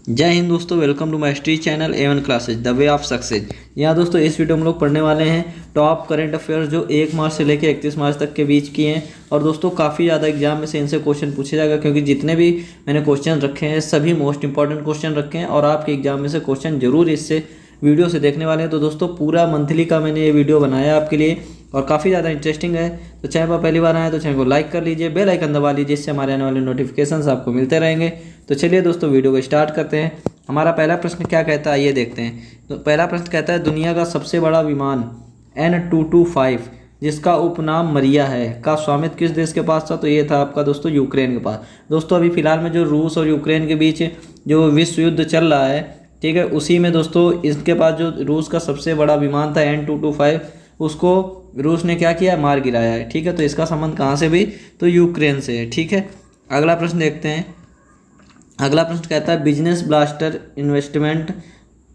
जय हिंद दोस्तों, वेलकम टू माय स्ट्री channel A1 classes the way of success. यहाँ दोस्तों इस वीडियो में हम लोग पढ़ने वाले हैं टॉप करंट अफेयर्स जो 1 मार्च से लेकर 31 मार्च तक के बीच की हैं। और दोस्तों काफ़ी ज़्यादा एग्जाम में से इनसे क्वेश्चन पूछे जाएगा, क्योंकि जितने भी मैंने क्वेश्चन रखे हैं सभी मोस्ट इंपॉर्टेंट क्वेश्चन रखे हैं और आपके एग्जाम में से क्वेश्चन जरूर इससे वीडियो से देखने वाले हैं। तो दोस्तों पूरा मंथली का मैंने ये वीडियो बनाया आपके लिए और काफ़ी ज़्यादा इंटरेस्टिंग है। तो चैनल पर पहली बार आए तो चैनल को लाइक कर लीजिए, बेल आइकन दबा लीजिए, इससे हमारे आने वाले नोटिफिकेशंस आपको मिलते रहेंगे। तो चलिए दोस्तों वीडियो को स्टार्ट करते हैं। हमारा पहला प्रश्न क्या कहता है ये देखते हैं। तो पहला प्रश्न कहता है दुनिया का सबसे बड़ा विमान N225 जिसका उपनाम मरिया है का स्वामित्व किस देश के पास था? तो ये था आपका दोस्तों यूक्रेन के पास। दोस्तों अभी फिलहाल में जो रूस और यूक्रेन के बीच जो विश्व युद्ध चल रहा है, ठीक है, उसी में दोस्तों इसके पास जो रूस का सबसे बड़ा विमान था N225 उसको रूस ने क्या किया, मार गिराया है। ठीक है, तो इसका संबंध कहाँ से भी, तो यूक्रेन से है। ठीक है, अगला प्रश्न देखते हैं। अगला प्रश्न कहता है business blaster investment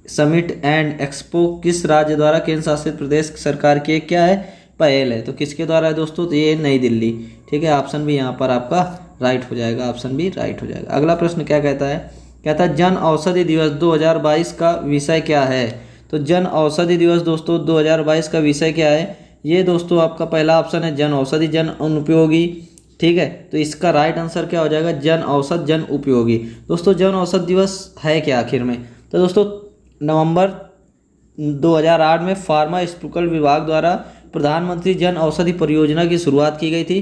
summit and expo किस राज्य द्वारा केंद्र शासित प्रदेश सरकार की क्या है, पहल है? तो किसके द्वारा है दोस्तों? तो ये नई दिल्ली। ठीक है, ऑप्शन भी यहाँ पर आपका राइट हो जाएगा, ऑप्शन भी राइट हो जाएगा। अगला प्रश्न क्या कहता है? कहता है जन औषधि दिवस 2022 का विषय क्या है? तो जन औषधि दिवस दोस्तों 2022 का विषय क्या है? ये दोस्तों आपका पहला ऑप्शन है जन औषधि जन अनुपयोगी। ठीक है, तो इसका राइट आंसर क्या हो जाएगा? जन औषध जन उपयोगी। दोस्तों जन औषध दिवस है क्या आखिर में? तो दोस्तों नवंबर 2008 में फार्मास्यूटिकल विभाग द्वारा प्रधानमंत्री जन औषधि परियोजना की शुरुआत की गई थी।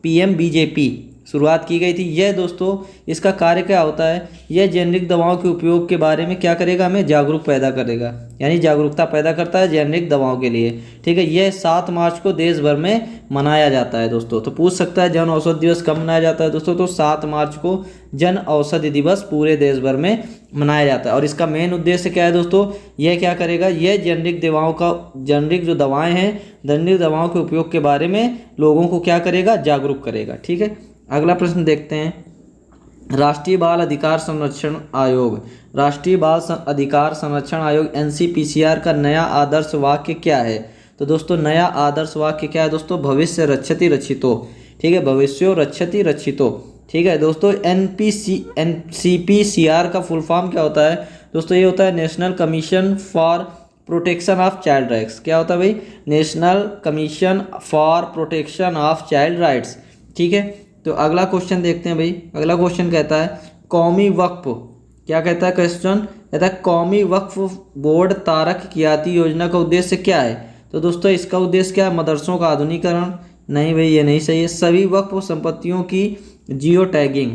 PMBJP शुरुआत की गई थी। यह दोस्तों इसका कार्य क्या होता है? यह जेनरिक दवाओं के उपयोग के बारे में क्या करेगा, हमें जागरूक पैदा करेगा, यानी जागरूकता पैदा करता है जेनरिक दवाओं के लिए। ठीक है, यह 7 मार्च को देश भर में मनाया जाता है दोस्तों। तो पूछ सकता है जन औषधि दिवस कब मनाया जाता है दोस्तों? तो 7 मार्च को जन औषधि दिवस पूरे देश भर में मनाया जाता है। और इसका मेन उद्देश्य क्या है दोस्तों? यह क्या करेगा, यह जेनरिक दवाओं का जेनरिक जो दवाएँ हैं जेनरिक दवाओं के उपयोग के बारे में लोगों को क्या करेगा, जागरूक करेगा। ठीक है, अगला प्रश्न देखते हैं। राष्ट्रीय बाल अधिकार संरक्षण आयोग राष्ट्रीय बाल अधिकार संरक्षण आयोग NCPCR का नया आदर्श वाक्य क्या है? तो दोस्तों नया आदर्श वाक्य क्या है दोस्तों? भविष्य रक्षति रक्षितो। ठीक है, भविष्यो रक्षति रक्षितो। ठीक है दोस्तों, NCPCR का फुल फॉर्म क्या होता है दोस्तों? ये होता है national commission for protection of child rights. क्या होता है भाई? National commission for protection of child rights. ठीक है, तो अगला क्वेश्चन देखते हैं भाई। अगला क्वेश्चन कहता है कौमी वक्फ, क्या कहता है क्वेश्चन? कहता है कौमी वक्फ बोर्ड तारक कियाती योजना का उद्देश्य क्या है? तो दोस्तों इसका उद्देश्य क्या है? मदरसों का आधुनिकीकरण। नहीं भाई, ये नहीं सही है। सभी वक्फ संपत्तियों की जियो टैगिंग,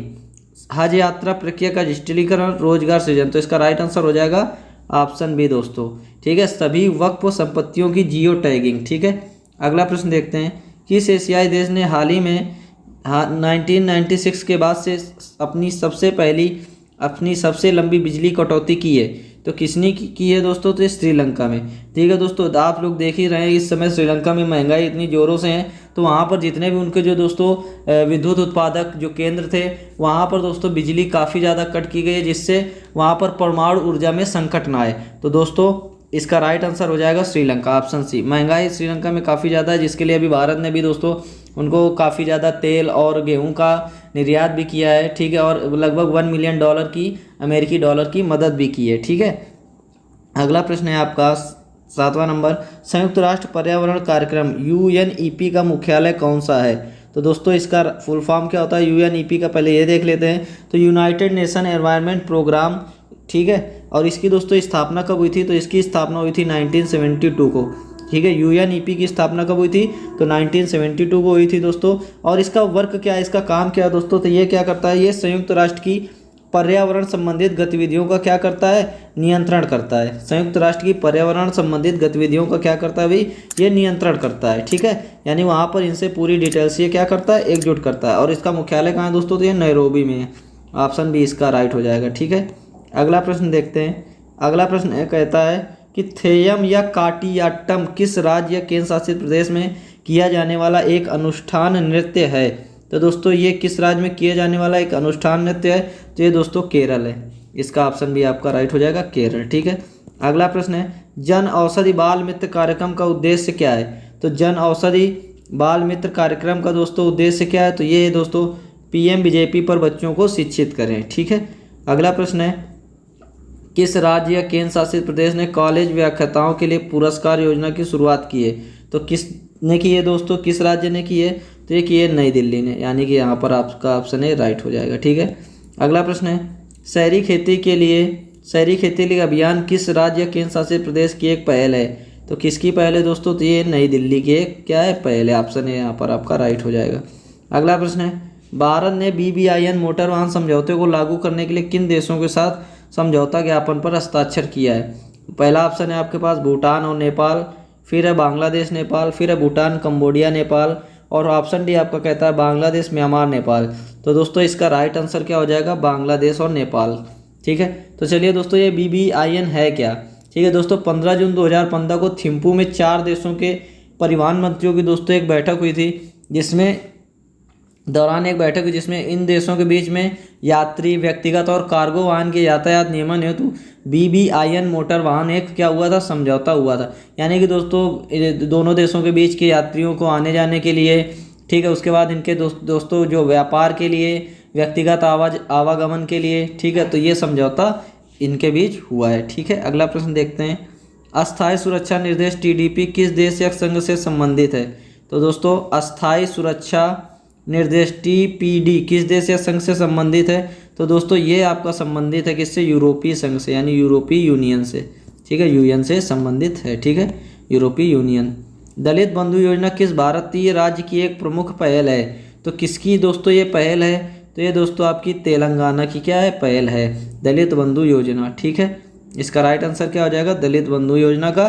हज यात्रा प्रक्रिया का डिजिटलीकरण, रोजगार सृजन। तो इसका राइट आंसर हो जाएगा ऑप्शन बी दोस्तों। ठीक है, सभी वक्फ संपत्तियों की जियो टैगिंग। ठीक है, अगला प्रश्न देखते हैं। किस एशियाई देश ने हाल ही में 1996 के बाद से अपनी सबसे लंबी बिजली कटौती की है? तो किसने की है दोस्तों? तो श्रीलंका में। ठीक है दोस्तों, आप लोग देख ही रहे हैं इस समय श्रीलंका में महंगाई इतनी ज़ोरों से है, तो वहाँ पर जितने भी उनके जो दोस्तों विद्युत उत्पादक जो केंद्र थे वहाँ पर दोस्तों बिजली काफ़ी ज़्यादा कट की गई है, जिससे वहाँ पर परमाणु ऊर्जा में संकट ना आए। तो दोस्तों इसका राइट आंसर हो जाएगा श्रीलंका, ऑप्शन सी। महंगाई श्रीलंका में काफ़ी ज़्यादा है, जिसके लिए अभी भारत ने भी दोस्तों उनको काफ़ी ज़्यादा तेल और गेहूं का निर्यात भी किया है। ठीक है, और लगभग $1 मिलियन की अमेरिकी डॉलर की मदद भी की है। ठीक है, अगला प्रश्न है आपका 7वां नंबर। संयुक्त राष्ट्र पर्यावरण कार्यक्रम UNEP का मुख्यालय कौन सा है? तो दोस्तों इसका फुल फॉर्म क्या होता है UNEP का? पहले ये देख लेते हैं। तो यूनाइटेड नेशन एनवायरनमेंट प्रोग्राम। ठीक है, और इसकी दोस्तों स्थापना कब हुई थी? तो इसकी स्थापना हुई थी 1972 को। ठीक है, UNEP की स्थापना कब हुई थी? तो 1972 को हुई थी दोस्तों। और इसका वर्क क्या है, इसका काम क्या है दोस्तों? तो ये क्या करता है, ये संयुक्त राष्ट्र की पर्यावरण संबंधित गतिविधियों का क्या करता है, नियंत्रण करता है। संयुक्त राष्ट्र की पर्यावरण संबंधित गतिविधियों का क्या करता है भाई? ये नियंत्रण करता है। ठीक है, यानी वहाँ पर इनसे पूरी डिटेल्स ये क्या करता है, एकजुट करता है। और इसका मुख्यालय कहाँ है दोस्तों? तो ये नैरोबी में है, ऑप्शन बी इसका राइट हो जाएगा। ठीक है, अगला प्रश्न देखते हैं। अगला प्रश्न कहता है कि थेयम या काटियाट्टम किस राज्य या केंद्र शासित प्रदेश में किया जाने वाला एक अनुष्ठान नृत्य है? तो दोस्तों ये किस राज्य में किया जाने वाला एक अनुष्ठान नृत्य है? तो ये दोस्तों केरल है, इसका ऑप्शन भी आपका राइट हो जाएगा, केरल। ठीक है, अगला प्रश्न है जन औषधि बाल मित्र कार्यक्रम का उद्देश्य क्या है? तो जन औषधि बाल मित्र कार्यक्रम का दोस्तों उद्देश्य क्या है? तो ये दोस्तों PMBJP पर बच्चों को शिक्षित करें। ठीक है, अगला प्रश्न है, किस राज्य या केंद्र शासित प्रदेश ने कॉलेज व्याख्याताओं के लिए पुरस्कार योजना की शुरुआत की है? तो किसने की है दोस्तों, किस राज्य ने की है? तो ये की है नई दिल्ली ने, यानी कि यहाँ पर आपका ऑप्शन ए राइट हो जाएगा। ठीक है, अगला प्रश्न है, शहरी खेती के लिए अभियान किस राज्य या केंद्र शासित प्रदेश की एक पहल है? तो किसकी पहल है दोस्तों? तो ये नई दिल्ली की एक क्या है, पहल है। ऑप्शन ए यहाँ पर आपका राइट हो जाएगा। अगला प्रश्न है, भारत ने BBIN मोटर वाहन समझौते को लागू करने के लिए किन देशों के साथ समझौता ज्ञापन पर हस्ताक्षर किया है? पहला ऑप्शन है आपके पास भूटान और नेपाल, फिर है बांग्लादेश नेपाल, फिर है भूटान कंबोडिया नेपाल, और ऑप्शन डी आपका कहता है बांग्लादेश म्यांमार नेपाल। तो दोस्तों इसका राइट आंसर क्या हो जाएगा? बांग्लादेश और नेपाल। ठीक है, तो चलिए दोस्तों ये BBIN है क्या? ठीक है दोस्तों, 15 जून 2015 को थिम्पू में 4 देशों के परिवहन मंत्रियों की दोस्तों एक बैठक हुई थी, जिसमें इन देशों के बीच में यात्री, व्यक्तिगत और कार्गो वाहन के यातायात नियमन हेतु BBIN मोटर वाहन एक क्या हुआ था, समझौता हुआ था। यानी कि दोस्तों दोनों देशों के बीच के यात्रियों को आने जाने के लिए, ठीक है, उसके बाद इनके दोस्तों जो व्यापार के लिए, व्यक्तिगत आवागमन के लिए, ठीक है, तो ये समझौता इनके बीच हुआ है। ठीक है, अगला प्रश्न देखते हैं, अस्थायी सुरक्षा निर्देश TDP किस देश या संघ से संबंधित है? तो दोस्तों अस्थायी सुरक्षा निर्देश TPD किस देश या संघ से संबंधित है? तो दोस्तों ये आपका संबंधित है किससे? यूरोपीय संघ से, यानी यूरोपीय यूनियन से। ठीक है, UN से संबंधित है। ठीक है, यूरोपीय यूनियन। दलित बंधु योजना किस भारतीय राज्य की एक प्रमुख पहल है? तो किसकी दोस्तों ये पहल है? तो ये दोस्तों आपकी तेलंगाना की क्या है, पहल है, दलित बंधु योजना। ठीक है, इसका राइट आंसर क्या हो जाएगा? दलित बंधु योजना का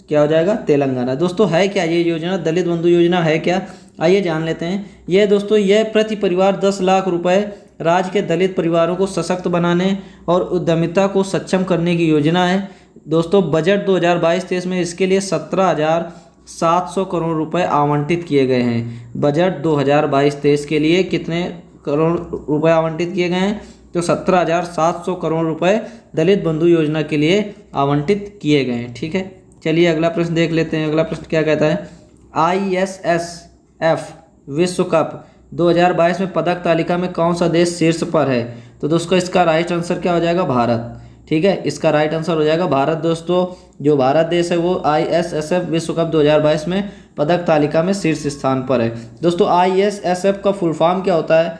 क्या हो जाएगा? तेलंगाना। दोस्तों है क्या ये योजना, दलित बंधु योजना है क्या? आइए जान लेते हैं। ये दोस्तों यह प्रति परिवार 10 लाख रुपए राज्य के दलित परिवारों को सशक्त बनाने और उद्यमिता को सक्षम करने की योजना है। दोस्तों बजट 2022-23 में इसके लिए 17,700 करोड़ रुपए आवंटित किए गए हैं। बजट 2022-23 के लिए कितने करोड़ रुपए आवंटित किए गए हैं? तो 17,700 करोड़ रुपए दलित बंधु योजना के लिए आवंटित किए गए हैं। ठीक है, चलिए अगला प्रश्न देख लेते हैं। अगला प्रश्न क्या कहता है, ISSF विश्व कप 2022 में पदक तालिका में कौन सा देश शीर्ष पर है? तो दोस्तों इसका राइट आंसर क्या हो जाएगा? भारत। ठीक है, इसका राइट आंसर हो जाएगा भारत। दोस्तों जो भारत देश है वो ISSF विश्व कप 2022 में पदक तालिका में शीर्ष स्थान पर है। दोस्तों ISSF का फुल फॉर्म क्या होता है?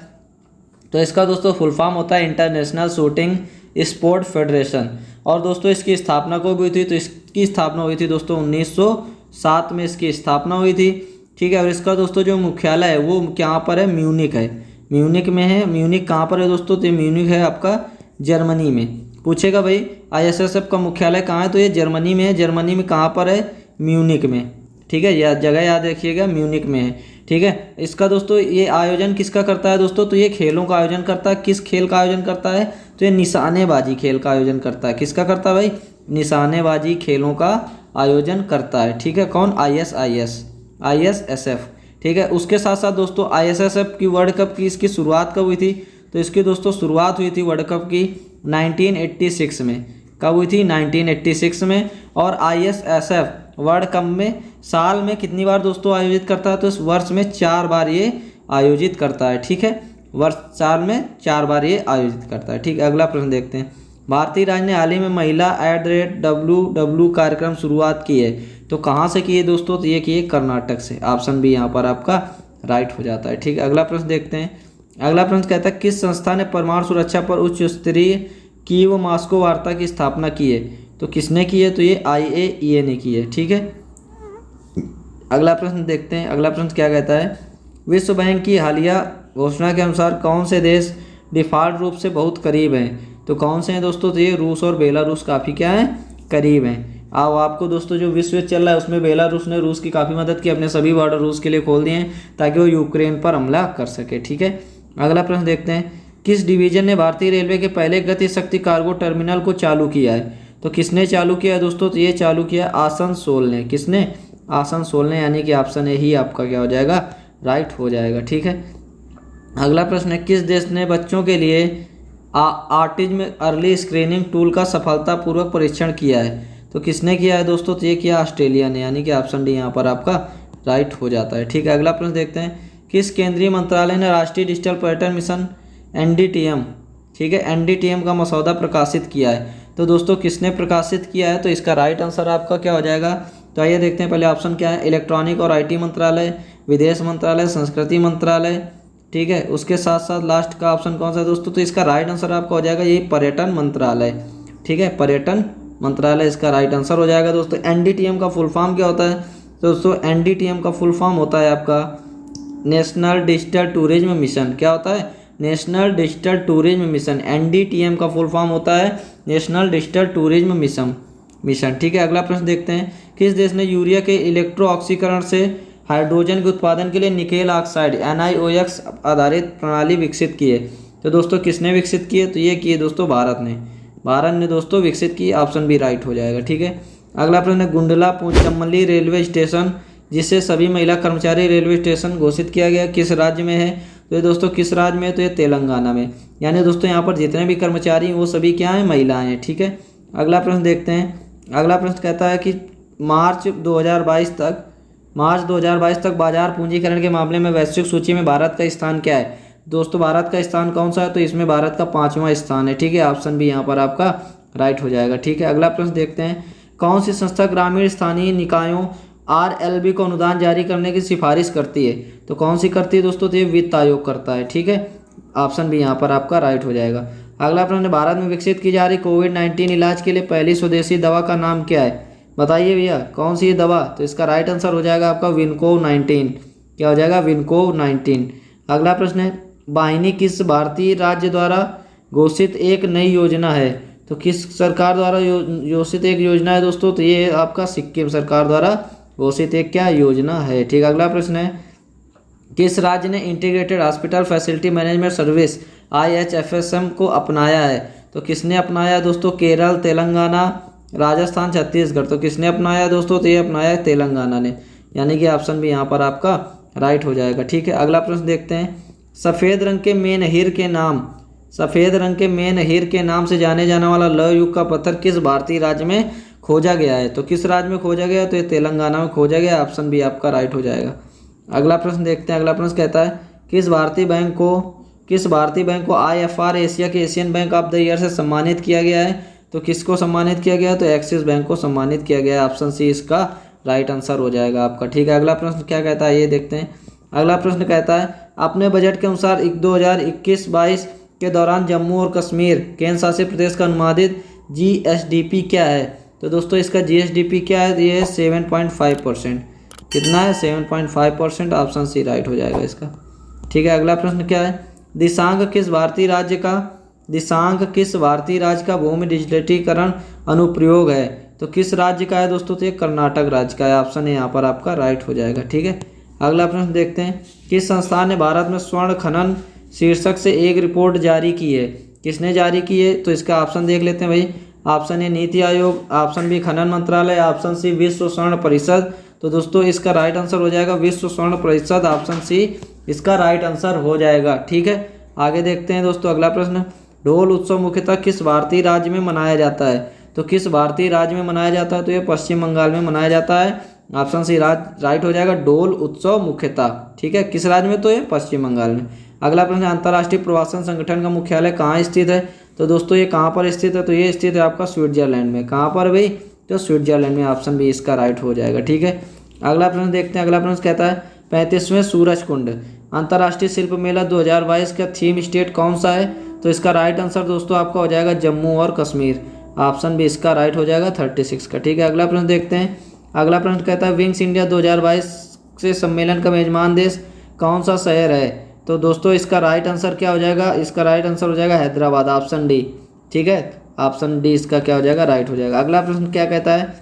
तो इसका दोस्तों फुल फॉर्म होता है इंटरनेशनल शूटिंग स्पोर्ट फेडरेशन। और दोस्तों इसकी स्थापना कब हुई थी? तो इसकी स्थापना हुई थी दोस्तों 1907 में इसकी स्थापना हुई थी। ठीक है, और इसका दोस्तों जो मुख्यालय है वो कहाँ पर है? म्यूनिक है, म्यूनिक में है। म्यूनिक कहाँ पर है दोस्तों? तो म्यूनिक है आपका जर्मनी में। पूछेगा भाई ISSF का मुख्यालय कहाँ है? तो ये जर्मनी में है। जर्मनी में कहाँ पर है? म्यूनिक में। ठीक है, यह जगह याद रखिएगा, म्यूनिक में है। ठीक है, इसका दोस्तों ये आयोजन किसका करता है दोस्तों? तो ये खेलों का आयोजन करता है। किस खेल का आयोजन करता है? तो ये निशानेबाजी खेल का आयोजन करता है। किसका करता है भाई? निशानेबाजी खेलों का आयोजन करता है। ठीक है, कौन? ISSF। ठीक है, उसके साथ साथ दोस्तों ISSF की वर्ल्ड कप की इसकी शुरुआत कब हुई थी? तो इसकी दोस्तों शुरुआत हुई थी वर्ल्ड कप की 1986 में। कब हुई थी? 1986 में। और ISSF वर्ल्ड कप में साल में कितनी बार दोस्तों आयोजित करता है? तो इस वर्ष में 4 बार ये आयोजित करता है। ठीक है, साल में 4 बार ये आयोजित करता है। ठीक है, अगला प्रश्न देखते हैं। भारतीय राज्य ने हाल ही में महिला @WW कार्यक्रम शुरुआत की है। तो कहाँ से की है दोस्तों? तो ये की है कर्नाटक से। ऑप्शन बी यहाँ पर आपका राइट हो जाता है। ठीक है, अगला प्रश्न देखते हैं। अगला प्रश्न कहता है, किस संस्था ने परमाणु सुरक्षा पर उच्च स्तरीय कीव मॉस्को वार्ता की स्थापना की है? तो किसने की है? तो ये IAEA ने की है। ठीक है, अगला प्रश्न देखते हैं। अगला प्रश्न क्या कहता है, विश्व बैंक की हालिया घोषणा के अनुसार कौन से देश डिफॉल्ट रूप से बहुत करीब हैं? तो कौन से हैं दोस्तों? तो ये रूस और बेलारूस काफ़ी क्या है? करीब हैं। अब आपको दोस्तों जो विश्व युद्ध चल रहा है उसमें बेलारूस ने रूस की काफ़ी मदद की, अपने सभी बॉर्डर रूस के लिए खोल दिए हैं ताकि वो यूक्रेन पर हमला कर सके। ठीक है, अगला प्रश्न देखते हैं। किस डिवीजन ने भारतीय रेलवे के पहले गति शक्ति कार्गो टर्मिनल को चालू किया है? तो किसने चालू किया है दोस्तों? तो ये चालू किया आसनसोल ने। किसने? आसनसोल ने, यानी कि ऑप्शन ए ही आपका क्या हो जाएगा? राइट हो जाएगा। ठीक है, अगला प्रश्न है, किस देश ने बच्चों के लिए ऑटिज्म अर्ली स्क्रीनिंग टूल का सफलतापूर्वक परीक्षण किया है? तो किसने किया है दोस्तों? तो ये किया ऑस्ट्रेलिया ने, यानी कि ऑप्शन डी यहाँ पर आपका राइट हो जाता है। ठीक है, अगला प्रश्न देखते हैं। किस केंद्रीय मंत्रालय ने राष्ट्रीय डिजिटल पर्यटन मिशन NDTM ठीक है, एनडीटीएम का मसौदा प्रकाशित किया है। तो दोस्तों किसने प्रकाशित किया है, तो इसका राइट आंसर आपका क्या हो जाएगा। तो आइए देखते हैं पहले ऑप्शन क्या है, इलेक्ट्रॉनिक और आईटी मंत्रालय, विदेश मंत्रालय, संस्कृति मंत्रालय, ठीक है। उसके साथ साथ लास्ट का ऑप्शन कौन सा है दोस्तों, तो इसका राइट आंसर आपका हो जाएगा यही पर्यटन मंत्रालय, ठीक है, पर्यटन मंत्रालय इसका राइट आंसर हो जाएगा। दोस्तों एनडीटीएम का फुल फॉर्म क्या होता है, तो दोस्तों एनडीटीएम का फुल फॉर्म होता है आपका नेशनल डिजिटल टूरिज्म मिशन। क्या होता है, नेशनल डिजिटल टूरिज्म मिशन। एनडीटीएम का फुल फॉर्म होता है नेशनल डिजिटल टूरिज्म मिशन, ठीक है। अगला प्रश्न देखते हैं, किस देश ने यूरिया के इलेक्ट्रो ऑक्सीकरण से हाइड्रोजन के उत्पादन के लिए निकेल ऑक्साइड NiOX आधारित प्रणाली विकसित की है। तो दोस्तों किसने विकसित की है, तो ये की है दोस्तों भारत ने दोस्तों विकसित की। ऑप्शन बी राइट हो जाएगा, ठीक है। अगला प्रश्न है, गुंडला पोचम्पल्ली रेलवे स्टेशन जिसे सभी महिला कर्मचारी रेलवे स्टेशन घोषित किया गया किस राज्य में है, तो ये दोस्तों किस राज्य में है, तो ये तेलंगाना में। यानी दोस्तों यहाँ पर जितने भी कर्मचारी हैं वो सभी क्या हैं, महिलाएं हैं, ठीक है। अगला प्रश्न देखते हैं। अगला प्रश्न कहता है कि मार्च 2022 तक बाजार पूंजीकरण के मामले में वैश्विक सूची में भारत का स्थान क्या है। दोस्तों भारत का स्थान कौन सा है, तो इसमें भारत का 5वां स्थान है, ठीक है। ऑप्शन बी यहाँ पर आपका राइट हो जाएगा, ठीक है। अगला प्रश्न देखते हैं, कौन सी संस्था ग्रामीण स्थानीय निकायों RLB को अनुदान जारी करने की सिफारिश करती है, तो कौन सी करती है दोस्तों, तो ये वित्त आयोग करता है, ठीक है। ऑप्शन बी यहाँ पर आपका राइट हो जाएगा। अगला प्रश्न, भारत में विकसित की जा रही कोविड-19 इलाज के लिए पहली स्वदेशी दवा का नाम क्या है, बताइए भैया कौन सी दवा, तो इसका राइट आंसर हो जाएगा आपका विनकोव-19। क्या हो जाएगा, विनकोव-19। अगला प्रश्न है, वाहिनी किस भारतीय राज्य द्वारा घोषित एक नई योजना है, तो किस सरकार द्वारा घोषित एक योजना है दोस्तों, तो ये आपका सिक्किम सरकार द्वारा घोषित एक क्या योजना है, ठीक। अगला प्रश्न है, किस राज्य ने integrated hospital facility management service IHFSM को अपनाया है, तो किसने अपनाया दोस्तों, केरल, तेलंगाना, राजस्थान, छत्तीसगढ़। तो किसने अपनाया दोस्तों, तो ये अपनाया है तेलंगाना ने, यानी कि ऑप्शन भी यहाँ पर आपका राइट हो जाएगा, ठीक है। अगला प्रश्न देखते हैं, सफ़ेद रंग के मेन हीर के नाम से जाने जाने वाला ल युग का पत्थर किस भारतीय राज्य में खोजा गया है, तो किस राज्य में खोजा गया, तो ये तेलंगाना में खोजा गया। ऑप्शन बी आपका राइट हो जाएगा। अगला प्रश्न देखते हैं। अगला प्रश्न कहता है, किस भारतीय बैंक को IFR एशिया के Asian bank of the year से सम्मानित किया गया है, तो किसको सम्मानित किया गया, तो एक्सिस बैंक को सम्मानित किया गया है। ऑप्शन सी इसका राइट आंसर हो जाएगा आपका, ठीक है। अगला प्रश्न क्या कहता है, ये देखते हैं। अगला प्रश्न कहता है, अपने बजट के अनुसार 2021-22 के दौरान जम्मू और कश्मीर केंद्र शासित प्रदेश का अनुमानित GSDP क्या है, तो दोस्तों इसका GSDP क्या है, ये 7.5%। कितना है, 7.5%। ऑप्शन सी राइट हो जाएगा इसका, ठीक है। अगला प्रश्न क्या है, दिसांग किस भारतीय राज्य का भूमि डिजिटलीकरण अनुप्रयोग है, तो किस राज्य का है दोस्तों, तो ये कर्नाटक राज्य का है। ऑप्शन है यहाँ पर आपका राइट हो जाएगा, ठीक है। अगला प्रश्न देखते हैं, किस संस्थान ने भारत में स्वर्ण खनन शीर्षक से एक रिपोर्ट जारी की है, किसने जारी की है, तो इसका ऑप्शन देख लेते हैं भाई। Option A NITI Aayog, option B खनन मंत्रालय, ऑप्शन सी विश्व स्वर्ण परिषद। तो दोस्तों इसका राइट आंसर हो जाएगा विश्व स्वर्ण परिषद। ऑप्शन सी इसका राइट आंसर हो जाएगा, ठीक है। आगे देखते हैं दोस्तों। अगला प्रश्न, ढोल उत्सव मुख्यतः किस भारतीय राज्य में मनाया जाता है, तो किस भारतीय राज्य में मनाया जाता है, तो ये पश्चिम बंगाल में मनाया जाता है। ऑप्शन सी राइट हो जाएगा, ढोल उत्सव मुख्यतः, ठीक है, किस राज्य में, तो ये पश्चिम बंगाल में। अगला प्रश्न, अंतर्राष्ट्रीय प्रवासन संगठन का मुख्यालय कहाँ स्थित है, तो दोस्तों ये कहाँ पर स्थित है, तो ये स्थित है आपका स्विट्जरलैंड में। कहाँ पर भाई, तो स्विट्जरलैंड में। ऑप्शन बी इसका राइट हो जाएगा, ठीक है। अगला प्रश्न देखते हैं। अगला प्रश्न कहता है, 35वें सूरज कुंड अंतर्राष्ट्रीय शिल्प मेला 2022 का थीम स्टेट कौन सा है, तो इसका राइट आंसर दोस्तों आपका हो जाएगा जम्मू और कश्मीर। ऑप्शन बी इसका राइट हो जाएगा 36 का, ठीक है। अगला प्रश्न देखते हैं। अगला प्रश्न कहता है, विंग्स इंडिया 2022 से सम्मेलन का मेजबान देश कौन सा शहर है, तो दोस्तों इसका राइट आंसर क्या हो जाएगा, इसका राइट आंसर हो जाएगा हैदराबाद। ऑप्शन डी, ठीक है, ऑप्शन डी इसका क्या हो जाएगा, राइट हो जाएगा। अगला प्रश्न क्या कहता है,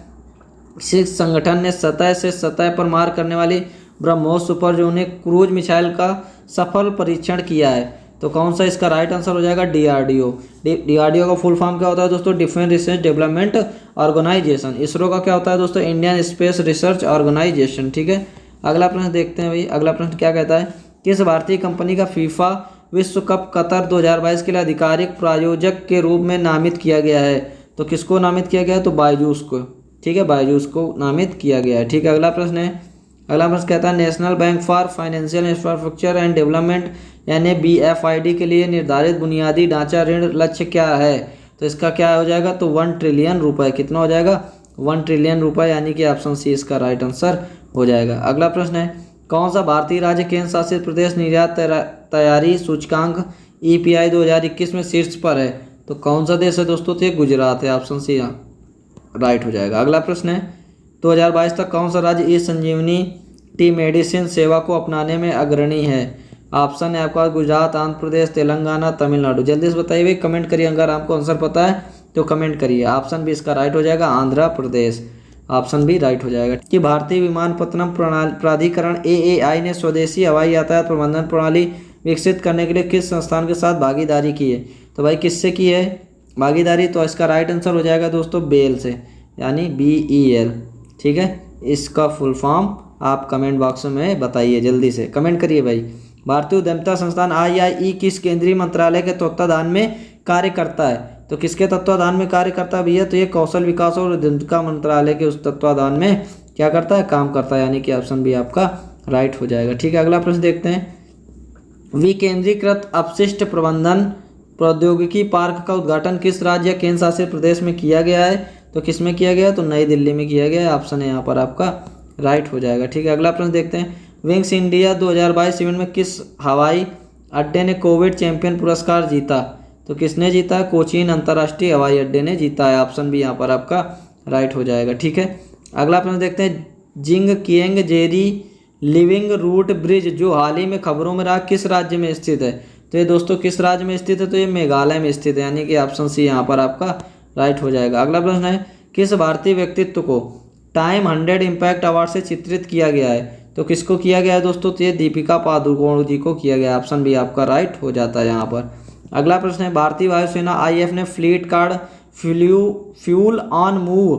सिक्स संगठन ने सतह से सतह पर मार करने वाली ब्रह्मोस सुपरसोनिक क्रूज मिसाइल का सफल परीक्षण किया है, तो कौन सा इसका राइट आंसर हो जाएगा, DRDO। DRDO का फुल फॉर्म क्या होता है दोस्तों, defence research development organization. ISRO का क्या होता है दोस्तों, इंडियन स्पेस रिसर्च ऑर्गेनाइजेशन, ठीक है। अगला प्रश्न देखते हैं भाई। अगला प्रश्न क्या कहता है, किस भारतीय कंपनी का फीफा विश्व कप कतर 2022 के लिए आधिकारिक प्रायोजक के रूप में नामित किया गया है, तो किसको नामित किया गया है, तो बायजूस को, ठीक है, बायजूस को नामित किया गया है, ठीक है। अगला प्रश्न है। अगला प्रश्न कहता है national bank for financial infrastructure and development यानी BFID के लिए निर्धारित बुनियादी ढांचा ऋण लक्ष्य क्या है? तो इसका क्या हो जाएगा? तो 1 ट्रिलियन रुपए। कितना हो जाएगा? 1 ट्रिलियन रुपए, यानी कि ऑप्शन सी इसका राइट आंसर हो जाएगा। अगला प्रश्न है कौन सा भारतीय राज्य केंद्र शासित प्रदेश निर्यात तैयारी सूचकांक EPI 2021 में शीर्ष पर है? तो कौन सा देश है दोस्तों? तो ये गुजरात है, ऑप्शन सी राइट हो जाएगा। अगला प्रश्न है 2022 तक कौन सा राज्य ई संजीवनी टेलीमेडिसिन सेवा को अपनाने में अग्रणी है? ऑप्शन है आपका गुजरात, आंध्र प्रदेश, तेलंगाना, तमिलनाडु। जल्दी से बताइए भाई, कमेंट करिए। अगर आपको आंसर पता है तो कमेंट करिए। ऑप्शन बी इसका राइट हो जाएगा, Andhra Pradesh. Option B right हो जाएगा कि भारतीय विमानपत्तनम प्राधिकरण AAI ने स्वदेशी हवाई यातायात प्रबंधन प्रणाली विकसित करने के लिए किस संस्थान के साथ भागीदारी की है? तो भाई किससे की है भागीदारी? तो इसका राइट आंसर हो जाएगा दोस्तों बेल से, यानी BEL। ठीक है, इसका फुल फॉर्म आप कमेंट बॉक्स में बताइए, जल्दी से कमेंट करिए भाई। भारतीय उद्यमिता संस्थान IIE किस केंद्रीय मंत्रालय के तत्वाधान में कार्य करता है? तो किसके तत्वाधान में कार्य करता है भैया? तो ये कौशल विकास और उद्यमिता मंत्रालय के उस तत्वाधान में क्या करता है? काम करता है, यानी कि ऑप्शन बी आपका राइट हो जाएगा। ठीक है, अगला प्रश्न देखते हैं विकेंद्रीकृत अपशिष्ट प्रबंधन प्रौद्योगिकी पार्क का उद्घाटन किस राज्य या केंद्र शासित प्रदेश में किया गया है? तो किस में किया गया है? तो नई दिल्ली में किया गया है। ऑप्शन है यहाँ पर आपका राइट हो जाएगा। ठीक है, अगला प्रश्न देखते हैं विंग्स इंडिया 2022 इवेंट में किस हवाई अड्डे ने कोविड चैंपियन पुरस्कार जीता? तो किसने जीता है? कोचीन अंतर्राष्ट्रीय हवाई अड्डे ने जीता है। ऑप्शन भी यहाँ पर आपका राइट हो जाएगा। ठीक है, अगला प्रश्न देखते हैं जिंग किएंग जेरी लिविंग रूट ब्रिज जो हाल ही में खबरों में रहा किस राज्य में स्थित है? तो ये दोस्तों किस राज्य में स्थित है? तो ये मेघालय में स्थित है, यानी कि ऑप्शन सी यहाँ पर आपका राइट हो जाएगा। अगला प्रश्न है किस भारतीय व्यक्तित्व को टाइम 100 इम्पैक्ट अवार्ड से चित्रित किया गया है? तो किसको किया गया है दोस्तों? तो ये दीपिका पादुकोण जी को किया गया। ऑप्शन भी आपका राइट हो जाता है यहाँ पर। अगला प्रश्न है भारतीय वायुसेना IF ने fleet card fuel on move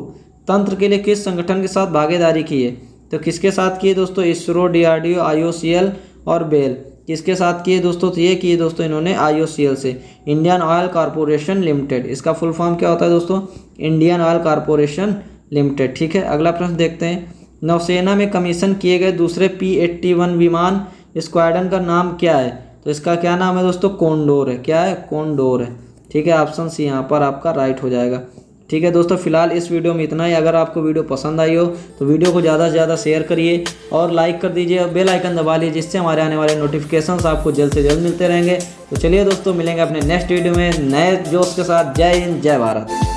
तंत्र के लिए किस संगठन के साथ भागीदारी की है? तो किसके साथ की है दोस्तों? इसरो, DRDO, IOCL और बेल। किसके साथ की है दोस्तों? तो ये की है दोस्तों इन्होंने IOCL से, इंडियन ऑयल कॉरपोरेशन लिमिटेड। इसका फुल फॉर्म क्या होता है दोस्तों? Indian oil corporation limited. ठीक है, अगला प्रश्न देखते हैं नौसेना में कमीशन किए गए दूसरे P-81 विमान स्क्वाड्रन का नाम क्या है? तो इसका क्या नाम है दोस्तों? कोंडोर है। क्या है? कोंडोर है। ठीक है, ऑप्शन सी यहाँ पर आपका राइट हो जाएगा। ठीक है दोस्तों, फिलहाल इस वीडियो में इतना ही। अगर आपको वीडियो पसंद आई हो तो वीडियो को ज़्यादा से ज़्यादा शेयर करिए और लाइक कर दीजिए और बेल आइकन दबा लीजिए, जिससे हमारे आने वाले नोटिफिकेशंस आपको जल्द से जल्द मिलते रहेंगे। तो चलिए दोस्तों, मिलेंगे अपने नेक्स्ट वीडियो में नए जोश के साथ। जय हिंद, जय भारत।